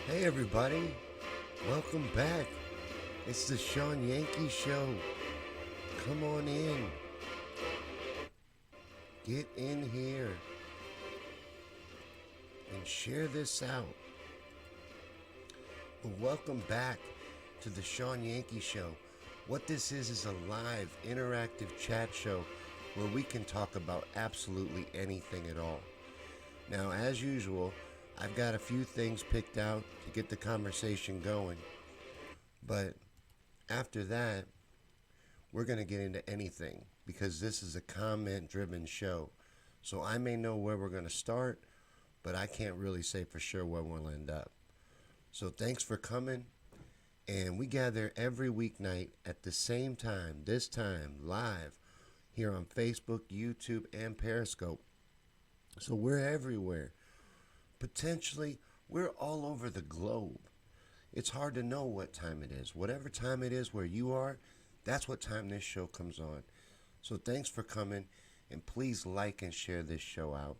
Hey everybody, welcome back. It's the Shawn Yankey Show. Come on in. Get in here and share this out. Well, welcome back to the Shawn Yankey Show. What this is a live, interactive chat show where we can talk about absolutely anything at all. Now, as usual, I've got a few things picked out to get the conversation going. But after that, we're going to get into anything because this is a comment driven show. So I may know where we're going to start, but I can't really say for sure where we'll end up. So thanks for coming. And we gather every weeknight at the same time, this time live here on Facebook, YouTube, and Periscope. So we're everywhere. Potentially, we're all over the globe. It's hard to know what time it is. Whatever time it is where you are, that's what time this show comes on. So thanks for coming, and please like and share this show out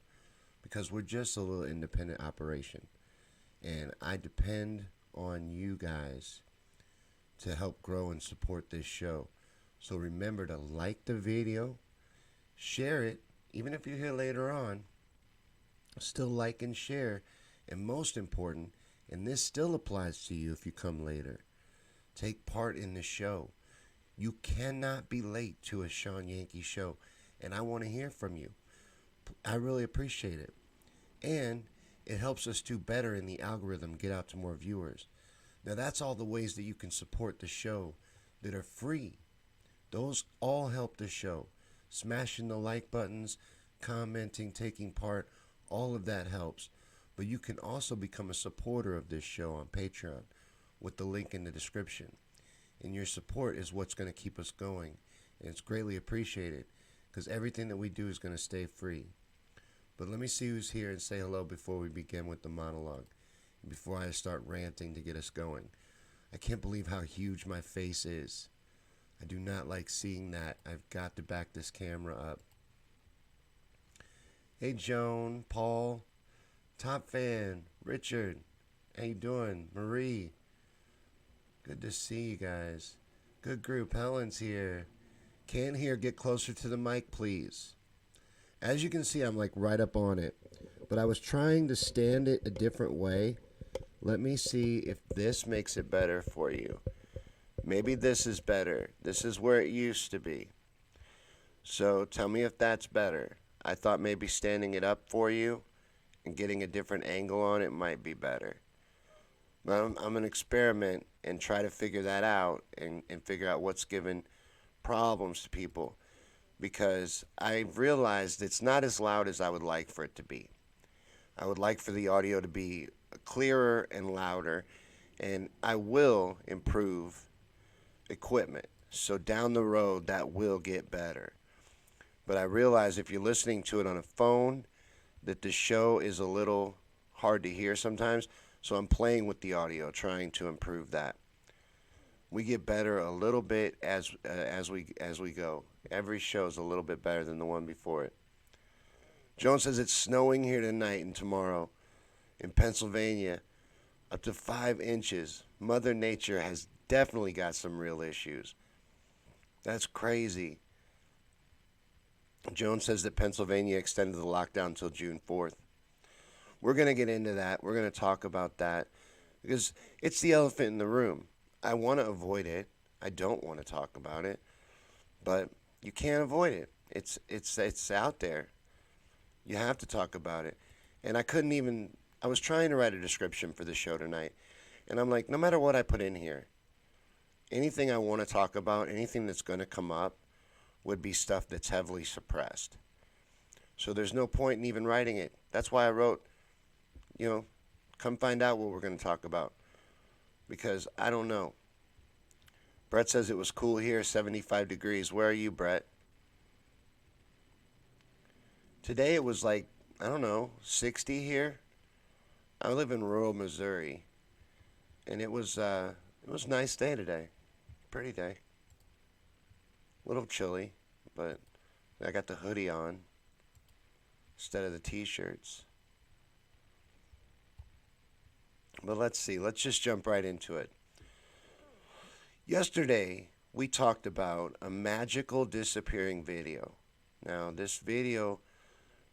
because we're just a little independent operation. And I depend on you guys to help grow and support this show. So remember to like the video, share it, even if you're here later on, still like and share. And most important, and this still applies to you if you come later, take part in the show. You cannot be late to a Shawn Yankey Show, and I want to hear from you. I really appreciate it. And it helps us do better in the algorithm, get out to more viewers. Now that's all the ways that you can support the show that are free. Those all help the show. Smashing the like buttons, commenting, taking part, all of that helps. But you can also become a supporter of this show on Patreon with the link in the description. And your support is what's going to keep us going. And it's greatly appreciated because everything that we do is going to stay free. But let me see who's here and say hello before we begin with the monologue. And before I start ranting to get us going. I can't believe how huge my face is. I do not like seeing that. I've got to back this camera up. Hey, Joan, Paul, Top Fan, Richard, how you doing? Marie, good to see you guys. Good group, Helen's here. Can't hear, get closer to the mic, please. As you can see, I'm like right up on it, but I was trying to stand it a different way. Let me see if this makes it better for you. Maybe this is better. This is where it used to be. So tell me if that's better. I thought maybe standing it up for you and getting a different angle on it might be better. But I'm going to experiment and try to figure that out and figure out what's giving problems to people. Because I've realized it's not as loud as I would like for it to be. I would like for the audio to be clearer and louder. And I will improve equipment. So down the road, that will get better. But I realize if you're listening to it on a phone, that the show is a little hard to hear sometimes. So I'm playing with the audio, trying to improve that. We get better a little bit as we go. Every show is a little bit better than the one before it. Joan says it's snowing here tonight and tomorrow in Pennsylvania, up to 5 inches. Mother Nature has definitely got some real issues. That's crazy. Joan says that Pennsylvania extended the lockdown until June 4th. We're going to get into that. We're going to talk about that because it's the elephant in the room. I want to avoid it. I don't want to talk about it, but you can't avoid it. It's out there. You have to talk about it. And I was trying to write a description for the show tonight, and I'm like, no matter what I put in here, anything I want to talk about, anything that's going to come up, would be stuff that's heavily suppressed. So there's no point in even writing it. That's why I wrote, come find out what we're going to talk about. Because I don't know. Brett says it was cool here, 75 degrees. Where are you, Brett? Today it was like, 60 here. I live in rural Missouri. And it was a nice day today. Pretty day. A little chilly, but I got the hoodie on instead of the t-shirts. But let's see. Let's just jump right into it. Yesterday, we talked about a magical disappearing video. Now, this video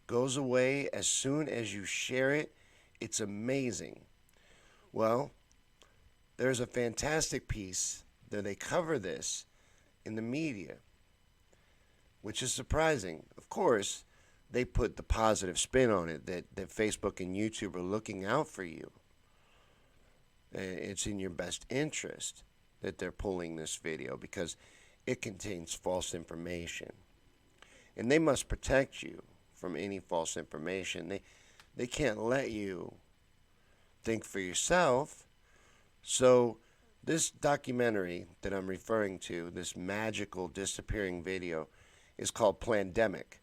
goes away as soon as you share it. It's amazing. Well, there's a fantastic piece that they cover this in the media, which is surprising. Of course, they put the positive spin on it that Facebook and YouTube are looking out for you. It's in your best interest that they're pulling this video because it contains false information. And they must protect you from any false information. They can't let you think for yourself. So this documentary that I'm referring to, this magical disappearing video, is called Plandemic.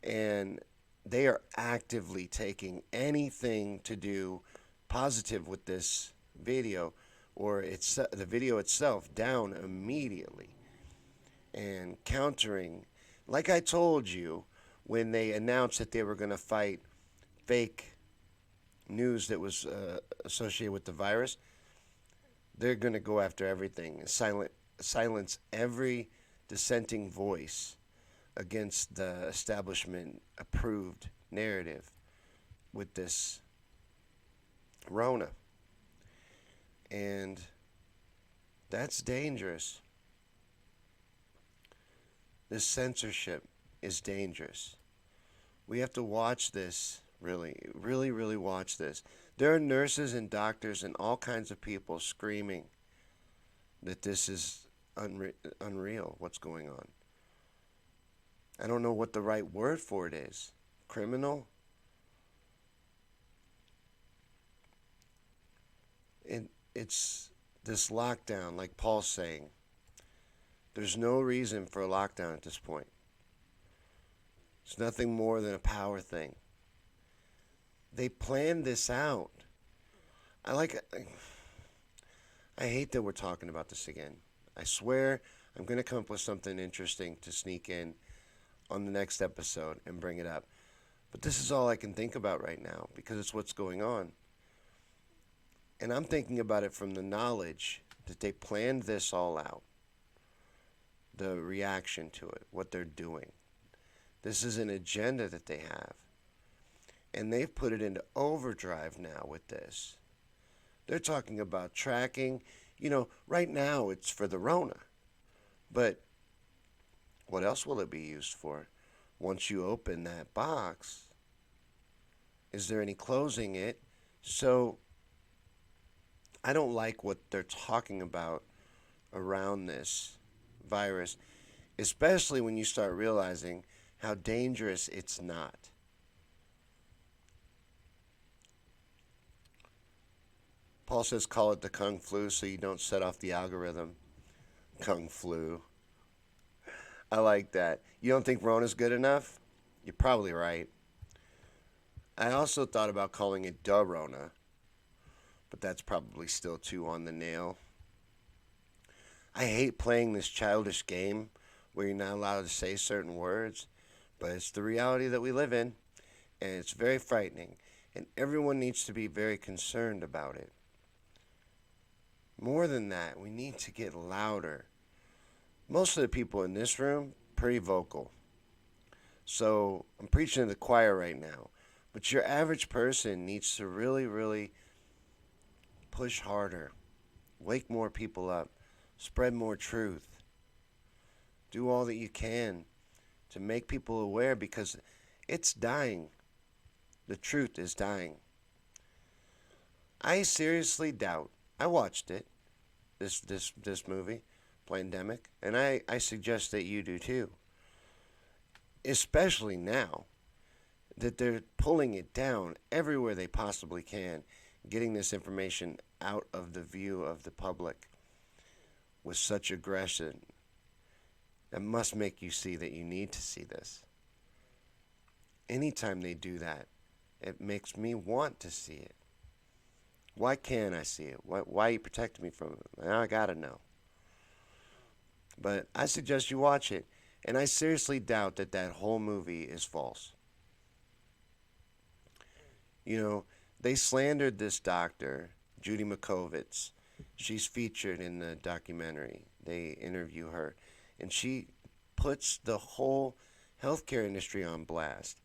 And they are actively taking anything to do positive with this video or the video itself down immediately and countering. Like I told you, when they announced that they were going to fight fake news that was associated with the virus, they're going to go after everything and silence every dissenting voice against the establishment approved narrative with this Rona. And that's dangerous. This censorship is dangerous. We have to watch this, really, really, really watch this. There are nurses and doctors and all kinds of people screaming that this is unreal, what's going on. I don't know what the right word for it is. Criminal? It's this lockdown, like Paul's saying. There's no reason for a lockdown at this point. It's nothing more than a power thing. They planned this out. I hate that we're talking about this again. I swear I'm going to come up with something interesting to sneak in on the next episode and bring it up. But this is all I can think about right now because it's what's going on. And I'm thinking about it from the knowledge that they planned this all out. The reaction to it, what they're doing. This is an agenda that they have. And they've put it into overdrive now with this. They're talking about tracking. You know, right now it's for the Rona. But what else will it be used for? Once you open that box, is there any closing it? So I don't like what they're talking about around this virus, especially when you start realizing how dangerous it's not. Paul says call it the Kung Flu so you don't set off the algorithm. Kung Flu. I like that. You don't think Rona's good enough? You're probably right. I also thought about calling it Da Rona, but that's probably still too on the nail. I hate playing this childish game where you're not allowed to say certain words, but it's the reality that we live in, and it's very frightening, and everyone needs to be very concerned about it. More than that, we need to get louder. Most of the people in this room, pretty vocal. So I'm preaching to the choir right now, but your average person needs to really, really push harder, wake more people up, spread more truth. Do all that you can to make people aware because it's dying. The truth is dying. I seriously doubt. I watched it, this movie, Plandemic, and I suggest that you do too. Especially now that they're pulling it down everywhere they possibly can, getting this information out of the view of the public with such aggression. It must make you see that you need to see this. Anytime they do that, it makes me want to see it. Why can't I see it? Why are you protecting me from it? Now I gotta know. But I suggest you watch it. And I seriously doubt that that whole movie is false. You know, they slandered this doctor, Judy Mikovits. She's featured in the documentary. They interview her, and she puts the whole healthcare industry on blast.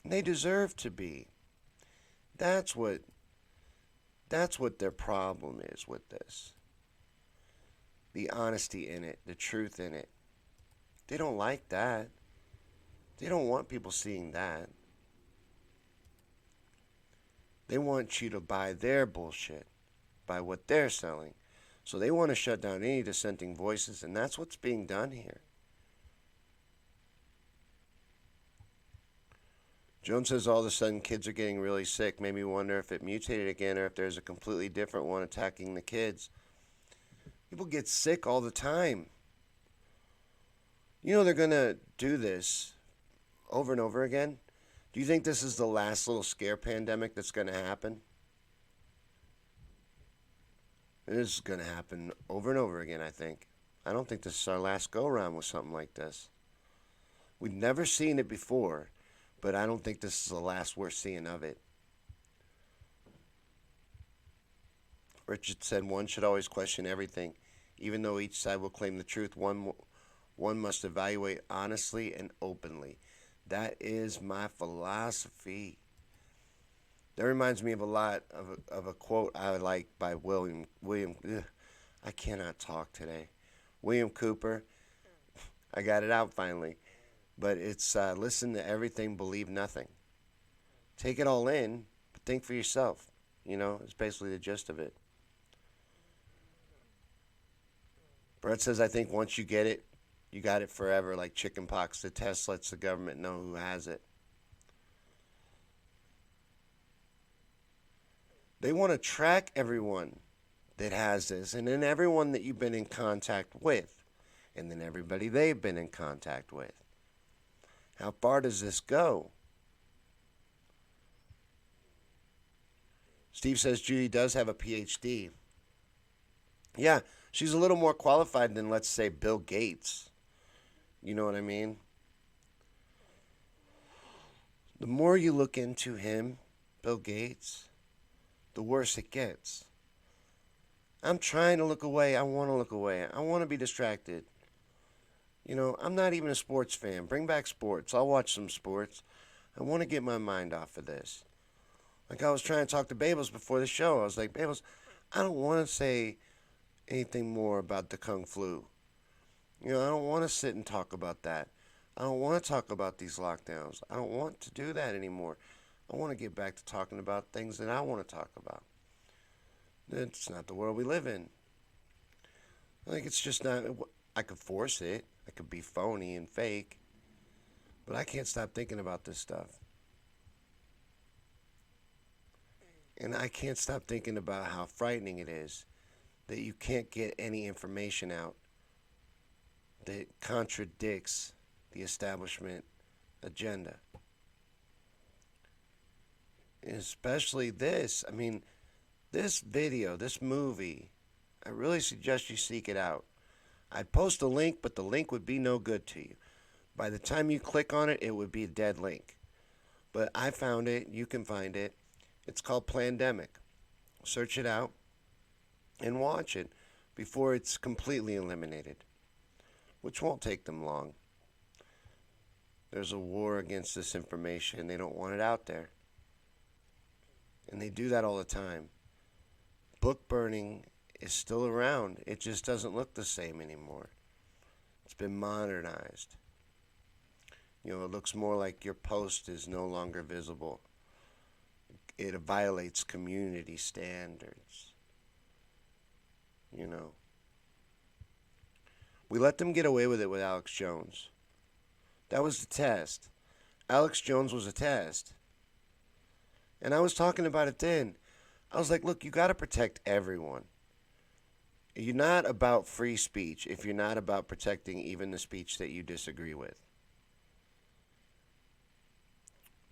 And they deserve to be. That's what that's what their problem is with this. The honesty in it, the truth in it. They don't like that. They don't want people seeing that. They want you to buy their bullshit, buy what they're selling. So they want to shut down any dissenting voices, and that's what's being done here. Joan says all of a sudden kids are getting really sick. Made me wonder if it mutated again or if there's a completely different one attacking the kids. People get sick all the time. You know they're going to do this over and over again. Do you think this is the last little scare pandemic that's going to happen? It is going to happen over and over again, I think. I don't think this is our last go-around with something like this. We've never seen it before, but I don't think this is the last we're seeing of it. Richard said one should always question everything. Even though each side will claim the truth, one must evaluate honestly and openly. That is my philosophy. That reminds me of a lot of a quote I like by William. I cannot talk today. William Cooper. I got it out finally. But it's listen to everything, believe nothing. Take it all in, but think for yourself. You know, it's basically the gist of it. Brett says, I think once you get it, you got it forever, like chickenpox. The test lets the government know who has it. They want to track everyone that has this, and then everyone that you've been in contact with, and then everybody they've been in contact with. How far does this go? Steve says Judy does have a PhD. Yeah, she's a little more qualified than, let's say, Bill Gates. You know what I mean? The more you look into him, Bill Gates, the worse it gets. I'm trying to look away. I want to look away. I want to be distracted. You know, I'm not even a sports fan. Bring back sports. I'll watch some sports. I want to get my mind off of this. Like I was trying to talk to Babels before the show. I was like, Babels, I don't want to say anything more about the Kung Flu. You know, I don't want to sit and talk about that. I don't want to talk about these lockdowns. I don't want to do that anymore. I want to get back to talking about things that I want to talk about. It's not the world we live in. Like, it's just not. I could force it. I could be phony and fake. But I can't stop thinking about this stuff. And I can't stop thinking about how frightening it is that you can't get any information out that contradicts the establishment agenda. And especially this. I mean, this video, this movie, I really suggest you seek it out. I'd post a link, but the link would be no good to you. By the time you click on it, it would be a dead link. But I found it. You can find it. It's called Plandemic. Search it out and watch it before it's completely eliminated, which won't take them long. There's a war against this information. They don't want it out there. And they do that all the time. Book burning is still around. It just doesn't look the same anymore. It's been modernized. You know, it looks more like your post is no longer visible. It violates community standards. You know. We let them get away with it with Alex Jones. That was the test. Alex Jones was a test. And I was talking about it then. I was like, look, you got to protect everyone. You're not about free speech if you're not about protecting even the speech that you disagree with.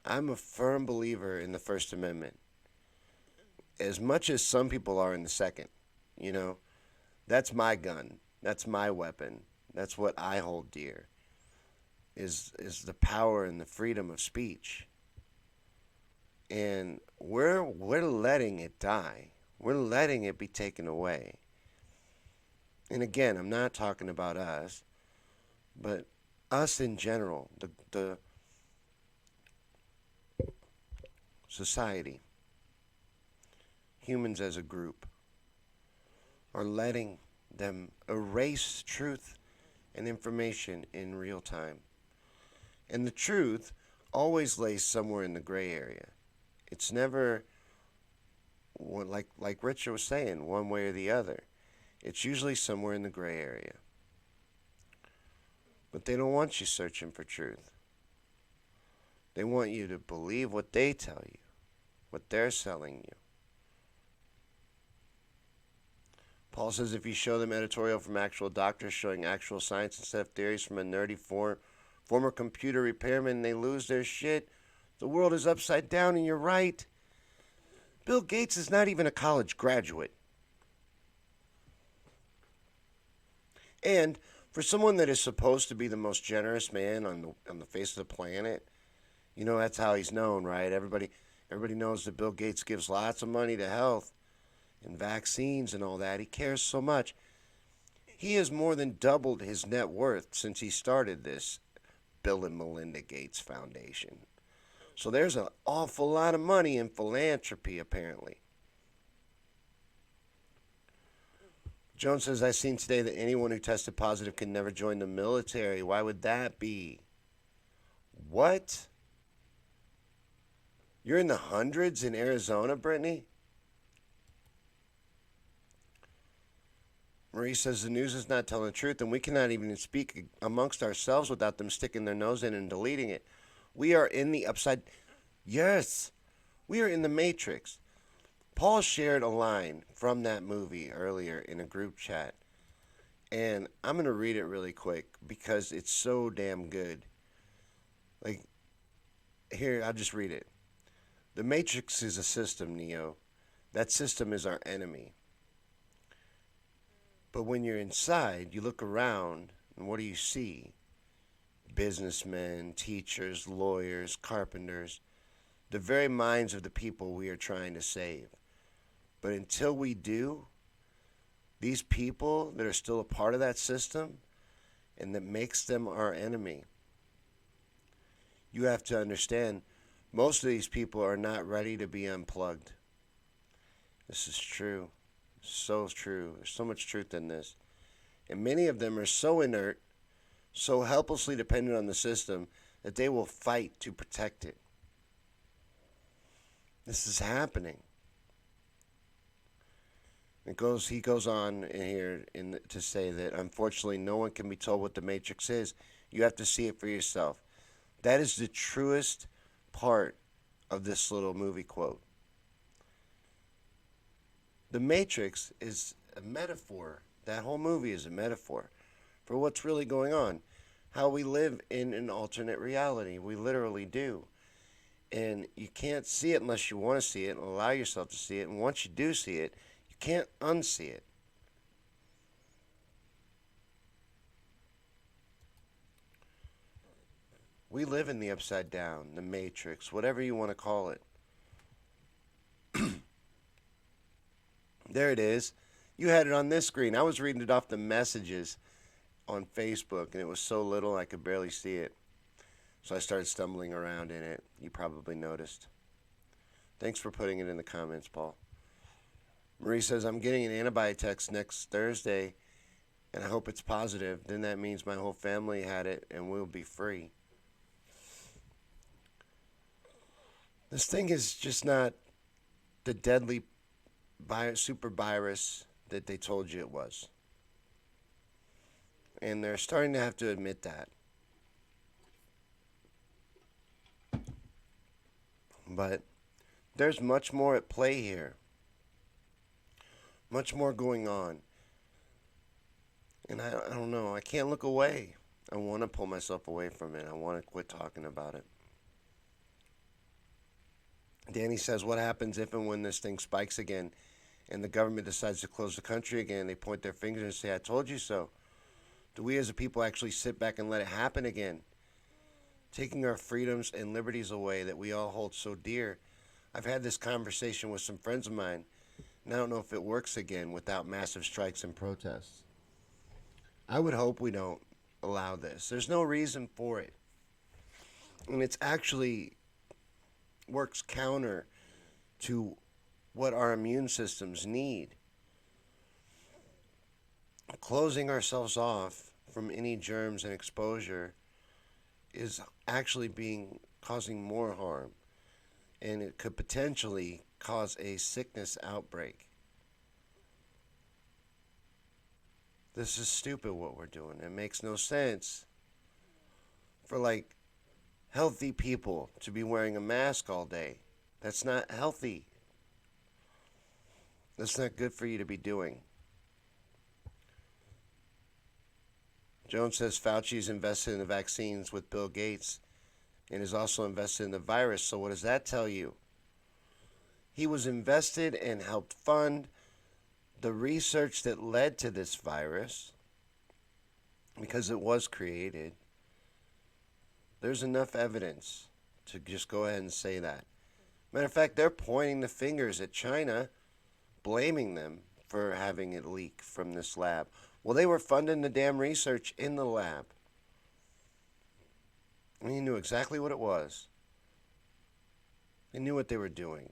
I'm a firm believer in the First Amendment, as much as some people are in the Second. You know, that's my gun. That's my weapon. That's what I hold dear, is the power and the freedom of speech. And we're letting it die. We're letting it be taken away. And again, I'm not talking about us, but us in general, the society, humans as a group, are letting them erase truth and information in real time. And the truth always lays somewhere in the gray area. It's never like Richard was saying, one way or the other. It's usually somewhere in the gray area. But they don't want you searching for truth. They want you to believe what they tell you, what they're selling you. Paul says if you show them editorial from actual doctors showing actual science instead of theories from a nerdy former computer repairman, they lose their shit. The world is upside down, and you're right. Bill Gates is not even a college graduate. And for someone that is supposed to be the most generous man on the face of the planet, you know that's how he's known, right? Everybody knows that Bill Gates gives lots of money to health and vaccines and all that. He cares so much. He has more than doubled his net worth since he started this Bill and Melinda Gates Foundation. So there's an awful lot of money in philanthropy, apparently. Joan says, I've seen today that anyone who tested positive can never join the military. Why would that be? What? You're in the hundreds in Arizona, Brittany? Marie says the news is not telling the truth, and we cannot even speak amongst ourselves without them sticking their nose in and deleting it. We are in the upside. Yes, we are in the Matrix. Paul shared a line from that movie earlier in a group chat, and I'm going to read it really quick because it's so damn good. Like, here, I'll just read it. The Matrix is a system, Neo. That system is our enemy. But when you're inside, you look around, and what do you see? Businessmen, teachers, lawyers, carpenters, the very minds of the people we are trying to save. But until we do, these people that are still a part of that system and that makes them our enemy, you have to understand, most of these people are not ready to be unplugged. This is true. So true. There's so much truth in this. And many of them are so inert, so helplessly dependent on the system, that they will fight to protect it. This is happening. He goes on in here to say that unfortunately no one can be told what the Matrix is. You have to see it for yourself. That is the truest part of this little movie quote. The Matrix is a metaphor. That whole movie is a metaphor for what's really going on. How we live in an alternate reality. We literally do. And you can't see it unless you want to see it and allow yourself to see it. And once you do see it, you can't unsee it. We live in the upside down, the Matrix, whatever you want to call it. There it is. You had it on this screen. I was reading it off the messages on Facebook, and it was so little I could barely see it. So I started stumbling around in it. You probably noticed. Thanks for putting it in the comments, Paul. Marie says, I'm getting an antibody test next Thursday, and I hope it's positive. Then that means my whole family had it, and we'll be free. This thing is just not the deadly super virus that they told you it was. And they're starting to have to admit that. But there's much more at play here. Much more going on. And I don't know. I can't look away. I want to pull myself away from it. I want to quit talking about it. Danny says, what happens if and when this thing spikes again and the government decides to close the country again? They point their fingers and say, I told you so. Do we as a people actually sit back and let it happen again? Taking our freedoms and liberties away that we all hold so dear. I've had this conversation with some friends of mine, and I don't know if it works again without massive strikes and protests. I would hope we don't allow this. There's no reason for it. And it's actually works counter to what our immune systems need. Closing ourselves off from any germs and exposure is actually being causing more harm, and it could potentially cause a sickness outbreak. This is stupid what we're doing. It makes no sense for like healthy people to be wearing a mask all day. That's not healthy. That's not good for you to be doing. Joan says Fauci's invested in the vaccines with Bill Gates and is also invested in the virus. So what does that tell you? He was invested and helped fund the research that led to this virus because it was created. There's enough evidence to just go ahead and say that. Matter of fact, they're pointing the fingers at China, blaming them for having it leak from this lab. Well, they were funding the damn research in the lab. And he knew exactly what it was. They knew what they were doing.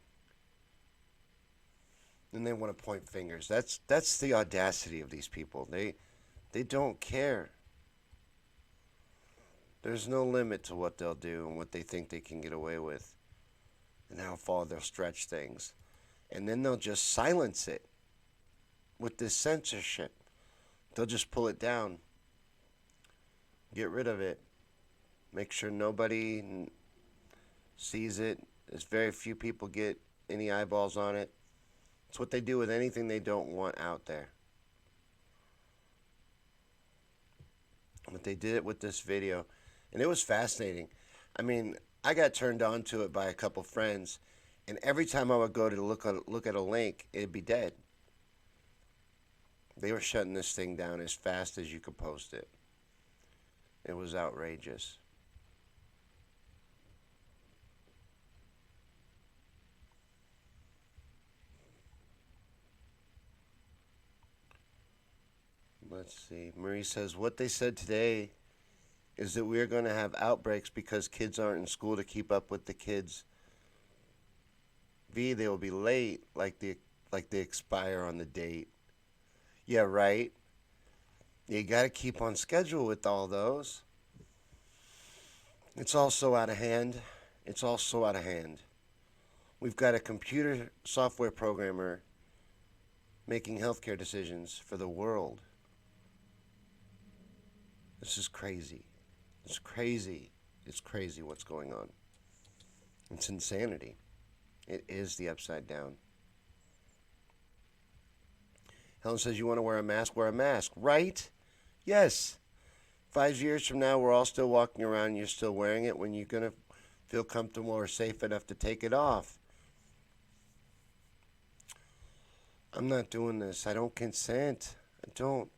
And they want to point fingers. That's the audacity of these people. They don't care. There's no limit to what they'll do and what they think they can get away with and how far they'll stretch things. And then they'll just silence it with this censorship. They'll just pull it down. Get rid of it. Make sure nobody sees it. There's very few people get any eyeballs on it. It's what they do with anything they don't want out there. But they did it with this video. And it was fascinating. I mean, I got turned on to it by a couple friends. And every time I would go to look at a link, it'd be dead. They were shutting this thing down as fast as you could post it. It was outrageous. Let's see. Marie says, what they said today is that we are going to have outbreaks because kids aren't in school to keep up with the kids. They will be late, like they expire on the date. Yeah, right. You got to keep on schedule with all those. It's also out of hand. It's also out of hand. We've got a computer software programmer making healthcare decisions for the world. This is crazy. It's crazy. It's crazy what's going on. It's insanity. It is the upside down. Helen says, you want to wear a mask? Wear a mask. Right? Yes. 5 years from now, we're all still walking around and you're still wearing it. When you're going to feel comfortable or safe enough to take it off. I'm not doing this. I don't consent. I don't.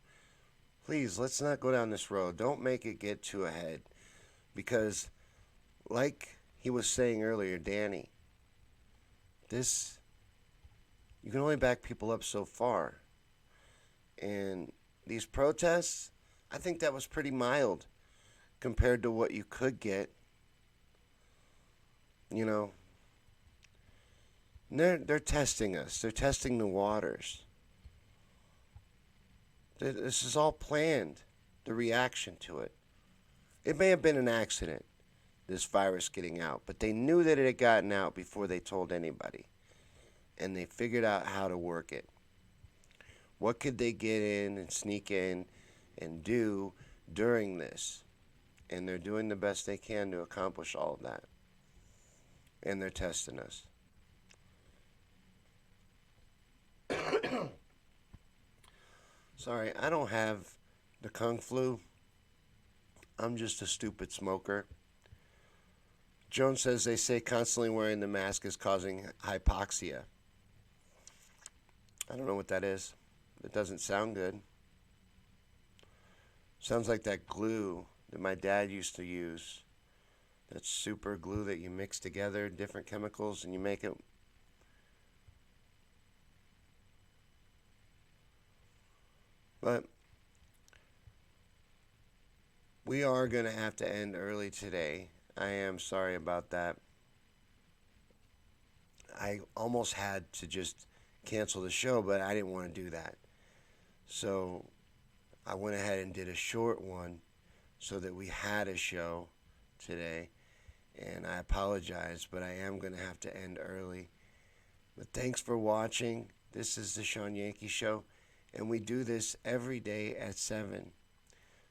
Please, let's not go down this road. Don't make it get too ahead. Because, like he was saying earlier, Danny, you can only back people up so far. And these protests, I think that was pretty mild compared to what you could get. You know, they're testing us. They're testing the waters. This is all planned, the reaction to it. It may have been an accident, this virus getting out, but they knew that it had gotten out before they told anybody. And they figured out how to work it. What could they get in and sneak in and do during this? And they're doing the best they can to accomplish all of that. And they're testing us. Sorry, I don't have the Kung flu. I'm just a stupid smoker. Joan says they say constantly wearing the mask is causing hypoxia. I don't know what that is. It doesn't sound good. Sounds like that glue that my dad used to use. That super glue that you mix together, different chemicals, and you make it But we are going to have to end early today. I am sorry about that. I almost had to just cancel the show, but I didn't want to do that. So I went ahead and did a short one so that we had a show today. And I apologize, but I am going to have to end early. But thanks for watching. This is the Shawn Yankey Show, and we do this every day at 7.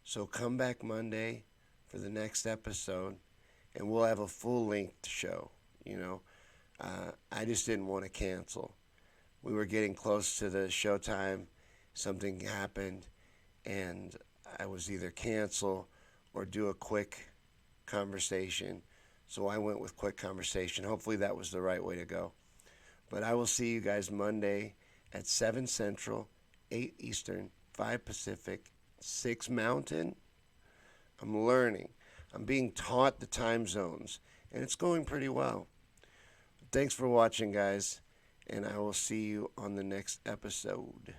So come back Monday for the next episode, and we'll have a full-length show. I just didn't want to cancel. We were getting close to the showtime. Something happened, and I was either cancel or do a quick conversation. So I went with quick conversation. Hopefully that was the right way to go. But I will see you guys Monday at 7 Central, 8 Eastern, 5 Pacific, 6 Mountain. I'm learning. I'm being taught the time zones, and it's going pretty well. Thanks for watching, guys, and I will see you on the next episode.